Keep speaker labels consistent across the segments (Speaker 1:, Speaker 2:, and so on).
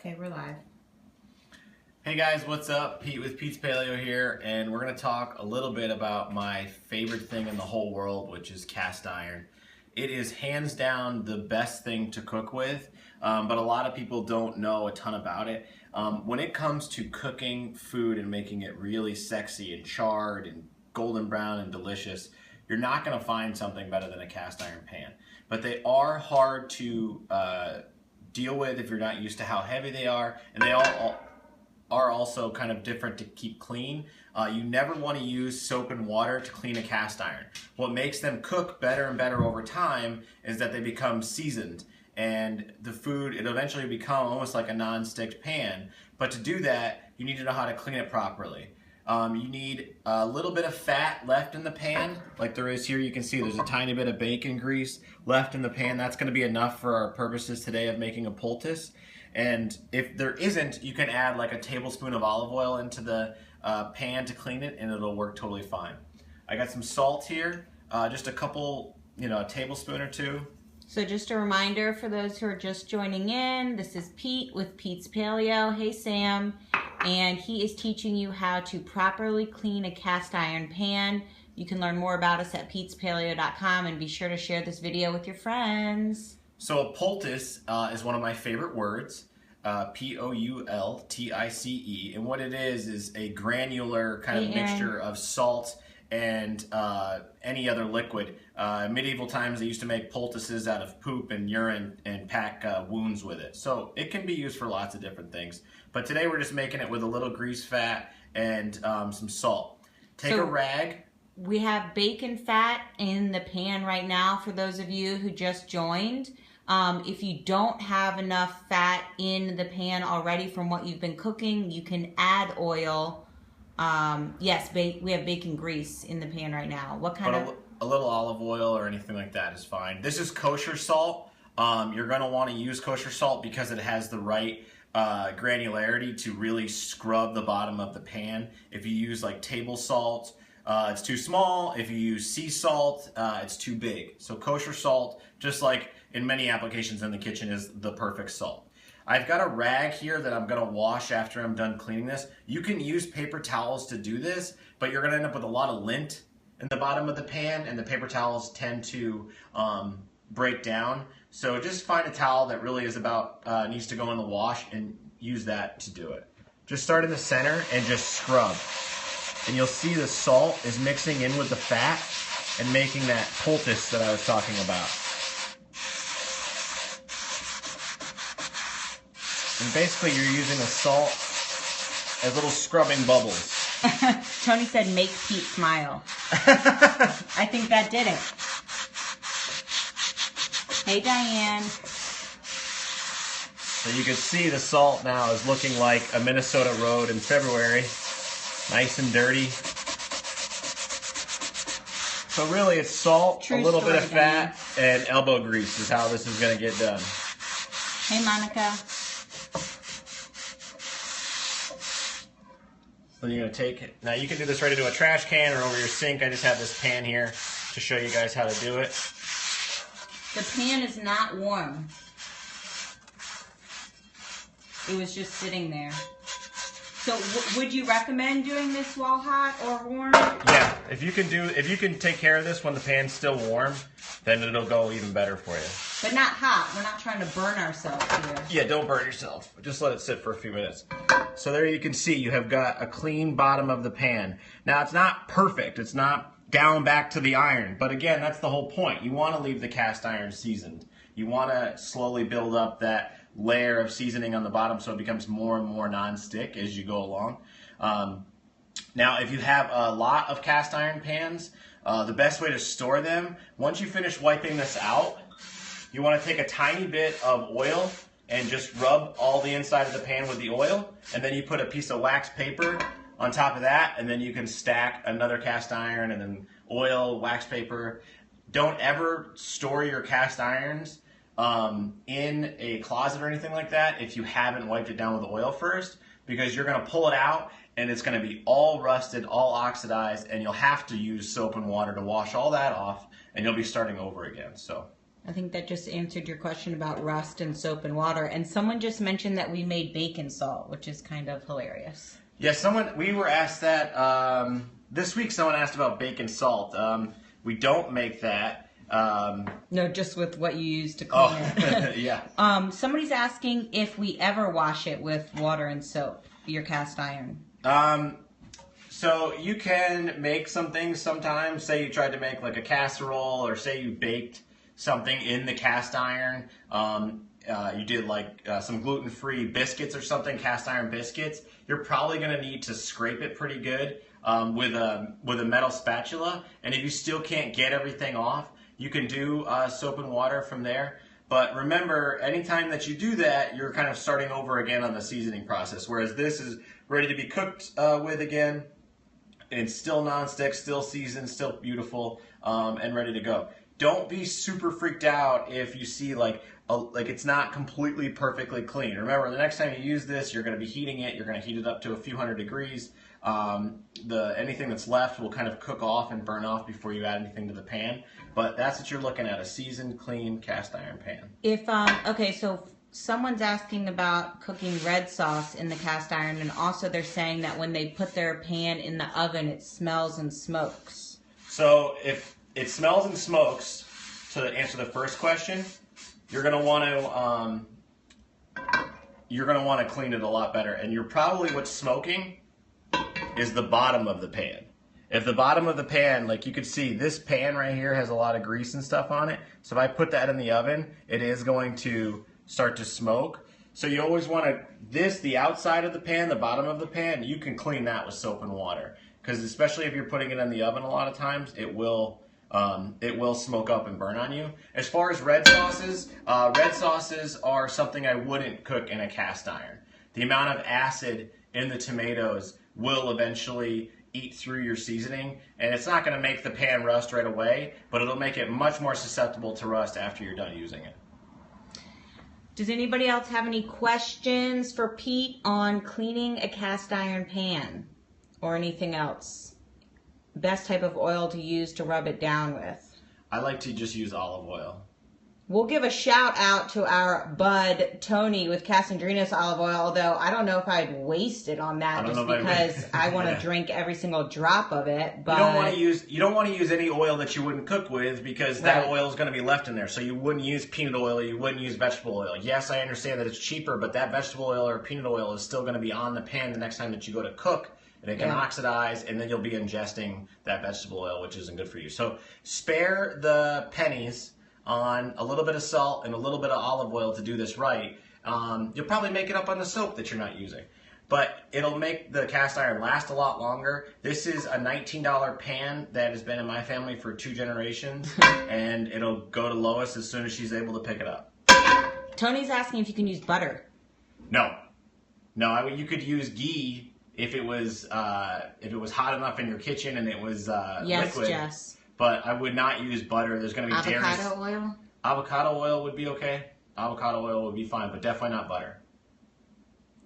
Speaker 1: Okay, we're live.
Speaker 2: Hey guys, what's up? Pete with Pete's Paleo here, and we're going to talk a little bit about my favorite thing in the whole world, which is cast iron. It is hands down the best thing to cook with, but a lot of people don't know a ton about it. When it comes to cooking food and making it really sexy and charred and golden brown and delicious, you're not going to find something better than a cast iron pan. But they are hard to deal with if you're not used to how heavy they are, and they all are also kind of different to keep clean. You never want to use soap and water to clean a cast iron. What makes them cook better and better over time is that they become seasoned, and the food, it'll eventually become almost like a non-stick pan. But to do that, you need to know how to clean it properly. You need a little bit of fat left in the pan, like there is here. You can see there's a tiny bit of bacon grease left in the pan. That's going to be enough for our purposes today of making a poultice. And if there isn't, you can add like a tablespoon of olive oil into the pan to clean it, and it'll work totally fine. I got some salt here, just a couple, a tablespoon or two.
Speaker 1: So just a reminder for those who are just joining in, this is Pete with Pete's Paleo. Hey Sam. And he is teaching you how to properly clean a cast iron pan. You can learn more about us at petespaleo.com, and be sure to share this video with your friends.
Speaker 2: So a poultice is one of my favorite words, P-O-U-L-T-I-C-E, and what it is a granular kind of mixture of salt and any other liquid. In medieval times, they used to make poultices out of poop and urine and pack wounds with it. So it can be used for lots of different things. But today we're just making it with a little grease fat and some salt. Take a rag.
Speaker 1: We have bacon fat in the pan right now for those of you who just joined. If you don't have enough fat in the pan already from what you've been cooking, you can add oil. Yes, we have bacon grease in the pan right now. What kind of?
Speaker 2: A little olive oil or anything like that is fine. This is kosher salt. You're going to want to use kosher salt because it has the right granularity to really scrub the bottom of the pan. If you use like table salt, it's too small. If you use sea salt, it's too big. So kosher salt, just like in many applications in the kitchen, is the perfect salt. I've got a rag here that I'm going to wash after I'm done cleaning this. You can use paper towels to do this, but you're going to end up with a lot of lint in the bottom of the pan, and the paper towels tend to break down. So just find a towel that really is needs to go in the wash, and use that to do it. Just start in the center and just scrub. And you'll see the salt is mixing in with the fat and making that poultice that I was talking about. And basically you're using the salt as little scrubbing bubbles.
Speaker 1: Tony said, make Pete smile. I think that did it. Hey, Diane.
Speaker 2: So you can see the salt now is looking like a Minnesota road in February. Nice and dirty. So really it's salt, a little bit of fat, and elbow grease is how this is going to get done.
Speaker 1: Hey, Monica.
Speaker 2: So you're going to take it. Now you can do this right into a trash can or over your sink. I just have this pan here to show you guys how to do it.
Speaker 1: The pan is not warm. It was just sitting there. So would you recommend doing this while hot or warm?
Speaker 2: Yeah, if you can take care of this when the pan's still warm, then it'll go even better for you.
Speaker 1: But not hot. We're not trying to burn ourselves here.
Speaker 2: Yeah, don't burn yourself. Just let it sit for a few minutes. So there you can see you have got a clean bottom of the pan. Now it's not perfect. It's not down back to the iron. But again, that's the whole point. You want to leave the cast iron seasoned. You want to slowly build up that layer of seasoning on the bottom so it becomes more and more non-stick as you go along. Now, if you have a lot of cast iron pans, the best way to store them, once you finish wiping this out, you want to take a tiny bit of oil and just rub all the inside of the pan with the oil, and then you put a piece of wax paper on top of that, and then you can stack another cast iron and then oil, wax paper. Don't ever store your cast irons in a closet or anything like that if you haven't wiped it down with oil first, because you're going to pull it out and it's going to be all rusted, all oxidized, and you'll have to use soap and water to wash all that off, and you'll be starting over again. So
Speaker 1: I think that just answered your question about rust and soap and water. And someone just mentioned that we made bacon salt, which is kind of hilarious.
Speaker 2: Yeah, we were asked that this week. Someone asked about bacon salt. We don't make that.
Speaker 1: No, just with what you use to clean it.
Speaker 2: Yeah.
Speaker 1: Somebody's asking if we ever wash it with water and soap, your cast iron.
Speaker 2: So you can make some things sometimes. Say you tried to make like a casserole, or say you baked something in the cast iron. You did like some gluten-free biscuits or something, cast iron biscuits. You're probably going to need to scrape it pretty good with a metal spatula. And if you still can't get everything off, you can do soap and water from there. But remember, anytime that you do that, you're kind of starting over again on the seasoning process. Whereas this is ready to be cooked with again. It's still nonstick, still seasoned, still beautiful, and ready to go. Don't be super freaked out if you see like it's not completely perfectly clean. Remember, the next time you use this, you're going to be heating it. You're going to heat it up to a few hundred degrees. Anything that's left will kind of cook off and burn off before you add anything to the pan. But that's what you're looking at, a seasoned, clean cast iron pan.
Speaker 1: Okay, so someone's asking about cooking red sauce in the cast iron, and also they're saying that when they put their pan in the oven, it smells and smokes.
Speaker 2: So if it smells and smokes, to answer the first question, you're gonna want to clean it a lot better. And what's smoking is the bottom of the pan. If the bottom of the pan, like you could see, this pan right here has a lot of grease and stuff on it. So if I put that in the oven, it is going to start to smoke. So you always want the outside of the pan, the bottom of the pan, you can clean that with soap and water. Because especially if you're putting it in the oven a lot of times, it will smoke up and burn on you. As far as red sauces are something I wouldn't cook in a cast iron. The amount of acid in the tomatoes will eventually eat through your seasoning, and it's not going to make the pan rust right away, but it'll make it much more susceptible to rust after you're done using it.
Speaker 1: Does anybody else have any questions for Pete on cleaning a cast iron pan or anything else? Best type of oil to use to rub it down with?
Speaker 2: I like to just use olive oil.
Speaker 1: We'll give a shout out to our bud Tony with Casandrinos olive oil, although I don't know if I'd waste it on that just because I want to drink every single drop of it. But
Speaker 2: you don't want to use any oil that you wouldn't cook with, because that oil is going to be left in there. So you wouldn't use peanut oil, you wouldn't use vegetable oil. Yes, I understand that it's cheaper, but that vegetable oil or peanut oil is still going to be on the pan the next time that you go to cook. And it can oxidize, and then you'll be ingesting that vegetable oil, which isn't good for you. So spare the pennies on a little bit of salt and a little bit of olive oil to do this right. You'll probably make it up on the soap that you're not using. But it'll make the cast iron last a lot longer. This is a $19 pan that has been in my family for 2 generations, and it'll go to Lois as soon as she's able to pick it up.
Speaker 1: Tony's asking if you can use butter.
Speaker 2: No, you could use ghee if it was hot enough in your kitchen and it was liquid. Yes. But I would not use butter. There's going to be
Speaker 1: avocado oil.
Speaker 2: Avocado oil would be okay. Avocado oil would be fine, but definitely not butter.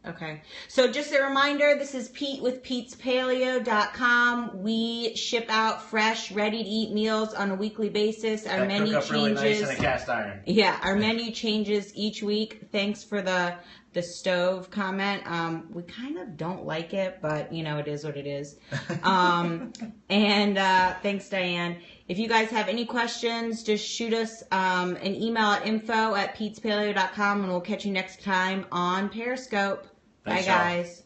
Speaker 1: Okay. So just a reminder, this is Pete with Pete'sPaleo.com. We ship out fresh, ready-to-eat meals on a weekly basis. Our menu changes.
Speaker 2: Really nice in a cast iron.
Speaker 1: Yeah, our menu changes each week. Thanks for the stove comment. We kind of don't like it, but it is what it is. And thanks, Diane. If you guys have any questions, just shoot us an email at info@Pete'sPaleo.com, and we'll catch you next time on Periscope. Bye, guys.